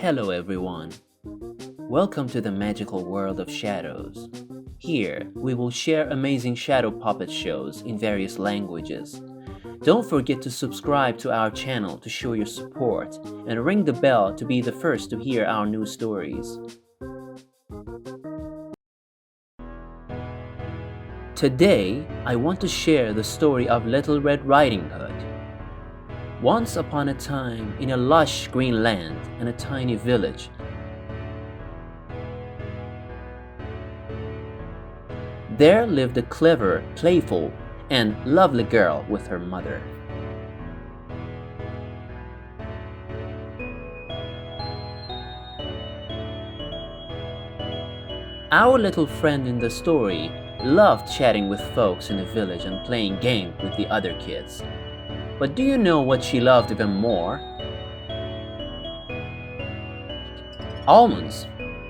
Hello everyone. Welcome to the magical world of shadows. Here, we will share amazing shadow puppet shows in various languages. Don't forget to subscribe to our channel to show your support and ring the bell to be the first to hear our new stories. Today, I want to share the story of Little Red Riding Hood. Once upon a time, in a lush green land and a tiny village, there lived a clever, playful, and lovely girl with her mother. Our little friend in the story loved chatting with folks in the village and playing games with the other kids. But do you know what she loved even more? Almonds.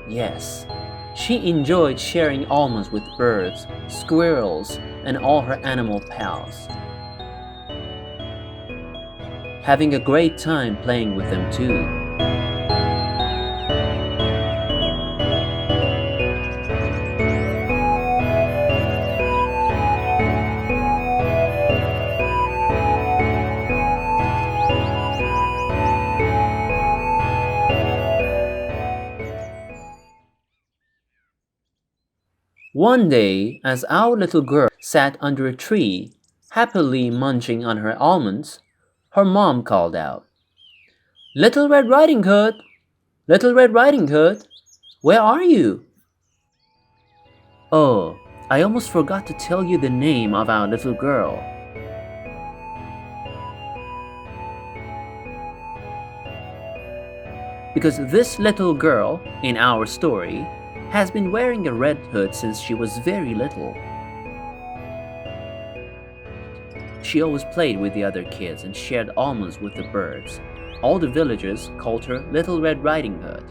Yes, she enjoyed sharing almonds with birds, squirrels, and all her animal pals. Having a great time playing with them too. One day, as our little girl sat under a tree, happily munching on her almonds, her mom called out, "Little Red Riding Hood! Little Red Riding Hood! Where are you?" Oh, I almost forgot to tell you the name of our little girl. Because this little girl, in our story, has been wearing a red hood since she was very little. She always played with the other kids and shared almonds with the birds. All the villagers called her Little Red Riding Hood.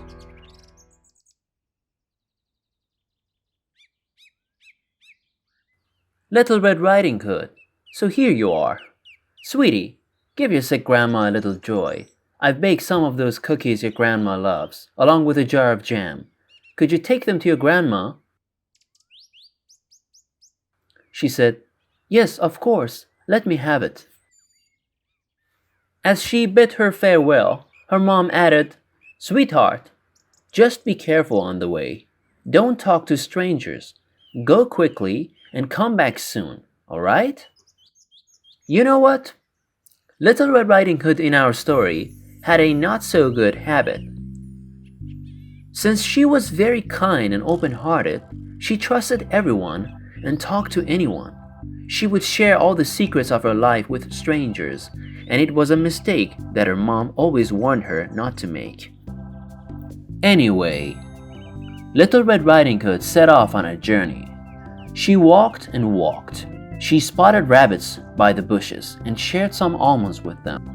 Little Red Riding Hood, so here you are. Sweetie, give your sick grandma a little joy. I've baked some of those cookies your grandma loves, along with a jar of jam. Could you take them to your grandma? She said, "Yes, of course. Let me have it." As she bid her farewell, her mom added, "Sweetheart, just be careful on the way. Don't talk to strangers. Go quickly and come back soon, all right?" You know what? Little Red Riding Hood in our story had a not-so-good habit. Since she was very kind and open-hearted, she trusted everyone and talked to anyone. She would share all the secrets of her life with strangers, and it was a mistake that her mom always warned her not to make. Anyway, Little Red Riding Hood set off on a journey. She walked and walked. She spotted rabbits by the bushes and shared some almonds with them.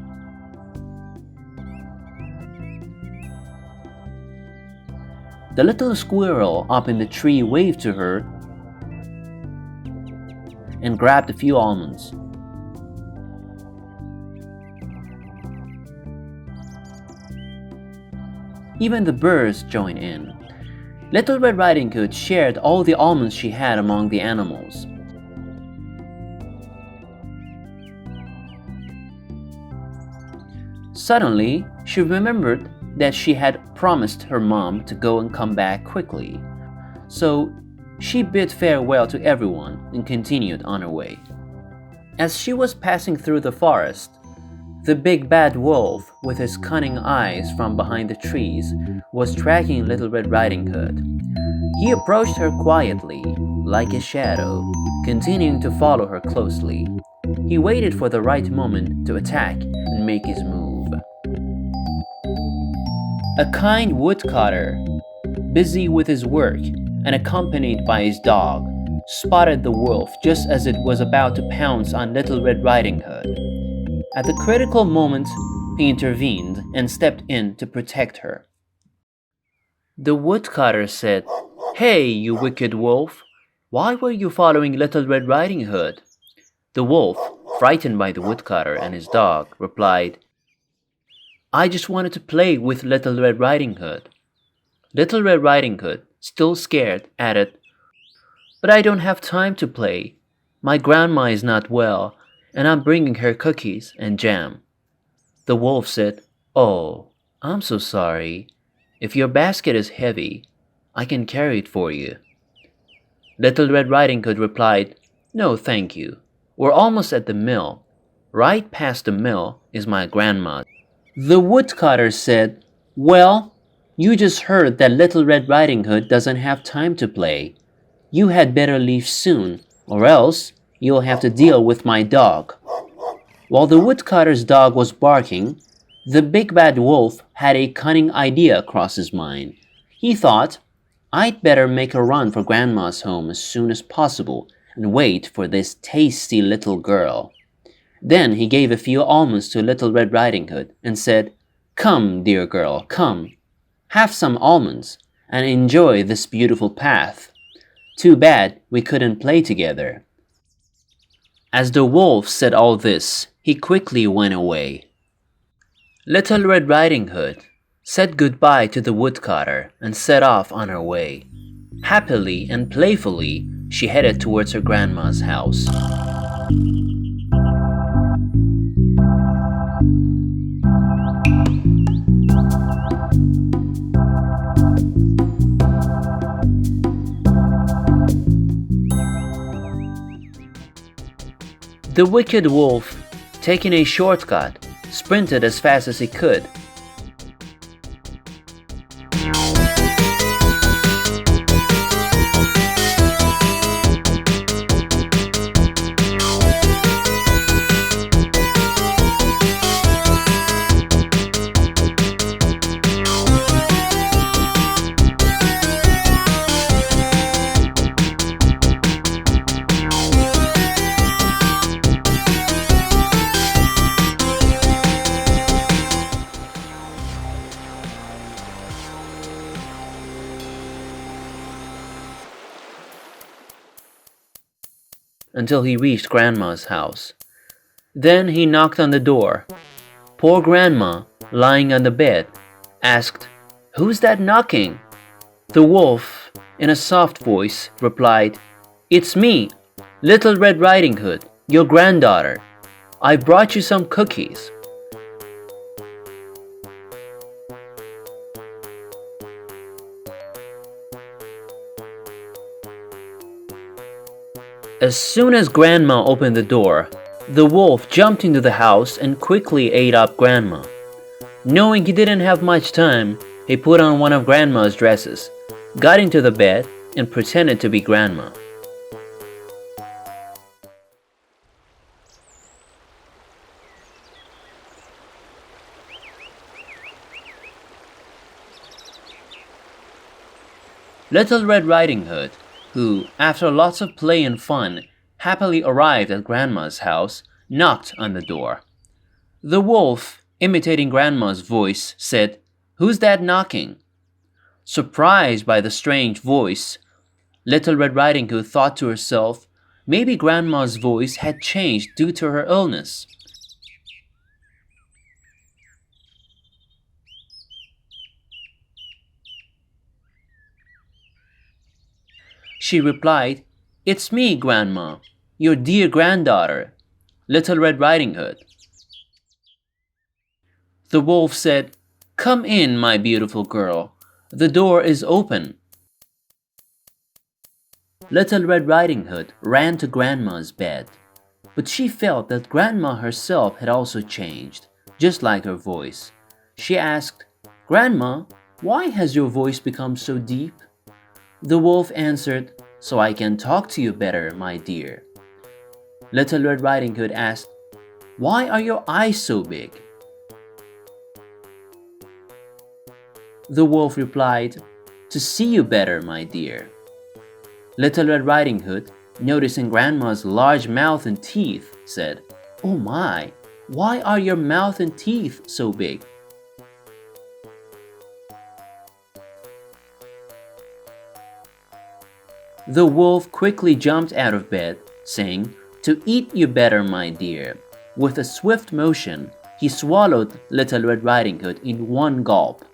The little squirrel up in the tree waved to her and grabbed a few almonds. Even the birds joined in. Little Red Riding Hood shared all the almonds she had among the animals. Suddenly, she remembered that she had promised her mom to go and come back quickly. So she bid farewell to everyone and continued on her way. As she was passing through the forest, the big bad wolf, with his cunning eyes from behind the trees, was tracking Little Red Riding Hood. He approached her quietly, like a shadow, continuing to follow her closely. He waited for the right moment to attack and make his move. A kind woodcutter, busy with his work and accompanied by his dog, spotted the wolf just as it was about to pounce on Little Red Riding Hood. At the critical moment, he intervened and stepped in to protect her. The woodcutter said, "Hey, you wicked wolf! Why were you following Little Red Riding Hood?" The wolf, frightened by the woodcutter and his dog, replied, "I just wanted to play with Little Red Riding Hood." Little Red Riding Hood, still scared, added, "But I don't have time to play. My grandma is not well, and I'm bringing her cookies and jam." The wolf said, "Oh, I'm so sorry. If your basket is heavy, I can carry it for you." Little Red Riding Hood replied, "No, thank you. We're almost at the mill. Right past the mill is my grandma." The woodcutter said, "Well, you just heard that Little Red Riding Hood doesn't have time to play. You had better leave soon, or else you'll have to deal with my dog." While the woodcutter's dog was barking, the big bad wolf had a cunning idea across his mind. He thought, "I'd better make a run for Grandma's home as soon as possible and wait for this tasty little girl." Then he gave a few almonds to Little Red Riding Hood and said, "Come, dear girl, come. Have some almonds and enjoy this beautiful path. Too bad we couldn't play together." As the wolf said all this, he quickly went away. Little Red Riding Hood said goodbye to the woodcutter and set off on her way. Happily and playfully, she headed towards her grandma's house. The wicked wolf, taking a shortcut, sprinted as fast as he could. Until he reached Grandma's house. Then he knocked on the door. Poor Grandma, lying on the bed, asked, "Who's that knocking?" The wolf, in a soft voice, replied, "It's me, Little Red Riding Hood, your granddaughter. I brought you some cookies." As soon as Grandma opened the door, the wolf jumped into the house and quickly ate up Grandma. Knowing he didn't have much time, he put on one of Grandma's dresses, got into the bed, and pretended to be Grandma. Little Red Riding Hood, who, after lots of play and fun, happily arrived at Grandma's house, knocked on the door. The wolf, imitating Grandma's voice, said, "Who's that knocking?" Surprised by the strange voice, Little Red Riding Hood thought to herself, maybe Grandma's voice had changed due to her illness. She replied, "It's me, Grandma, your dear granddaughter, Little Red Riding Hood." The wolf said, "Come in, my beautiful girl. The door is open." Little Red Riding Hood ran to Grandma's bed, but she felt that Grandma herself had also changed, just like her voice. She asked, "Grandma, why has your voice become so deep?" The wolf answered, "So I can talk to you better, my dear." Little Red Riding Hood asked, "Why are your eyes so big?" The wolf replied, "To see you better, my dear." Little Red Riding Hood, noticing Grandma's large mouth and teeth, said, "Oh my, why are your mouth and teeth so big?" The wolf quickly jumped out of bed, saying, "To eat you better, my dear." With a swift motion, he swallowed Little Red Riding Hood in one gulp.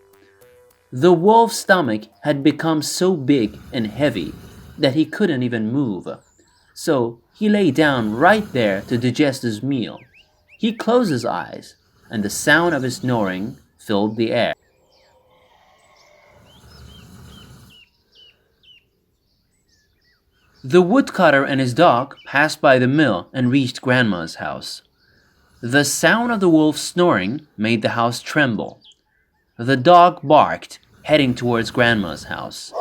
The wolf's stomach had become so big and heavy that he couldn't even move, so he lay down right there to digest his meal. He closed his eyes, and the sound of his snoring filled the air. The woodcutter and his dog passed by the mill and reached Grandma's house. The sound of the wolf's snoring made the house tremble. The dog barked, heading towards Grandma's house.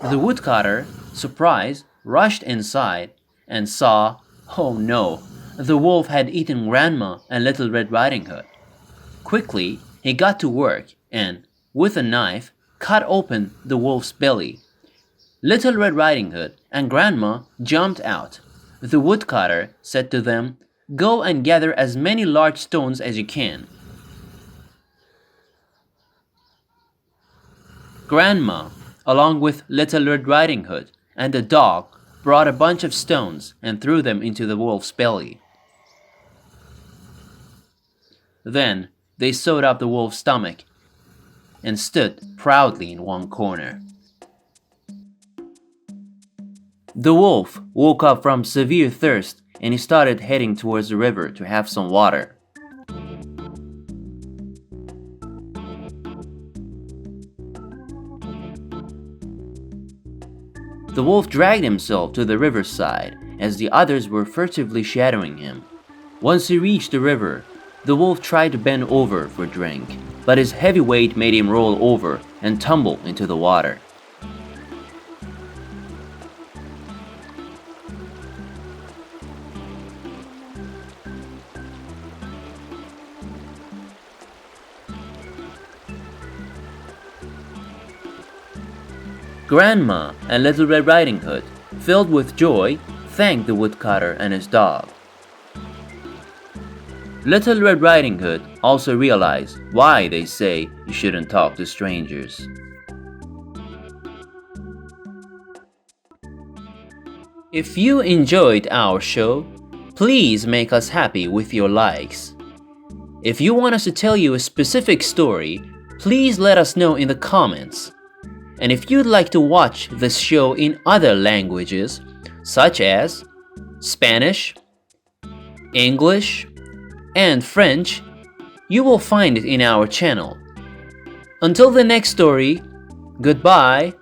The woodcutter, surprised, rushed inside and saw, oh no, the wolf had eaten Grandma and Little Red Riding Hood. Quickly, he got to work and, with a knife, cut open the wolf's belly. Little Red Riding Hood and Grandma jumped out. The woodcutter said to them, "Go and gather as many large stones as you can." Grandma, along with Little Red Riding Hood and the dog, brought a bunch of stones and threw them into the wolf's belly. Then they sewed up the wolf's stomach and stood proudly in one corner. The wolf woke up from severe thirst and he started heading towards the river to have some water. The wolf dragged himself to the riverside as the others were furtively shadowing him. Once he reached the river, the wolf tried to bend over for a drink, but his heavy weight made him roll over and tumble into the water. Grandma and Little Red Riding Hood, filled with joy, thanked the woodcutter and his dog. Little Red Riding Hood also realized why they say you shouldn't talk to strangers. If you enjoyed our show, please make us happy with your likes. If you want us to tell you a specific story, please let us know in the comments. And if you'd like to watch this show in other languages, such as Spanish, English, and French, you will find it in our channel. Until the next story, goodbye.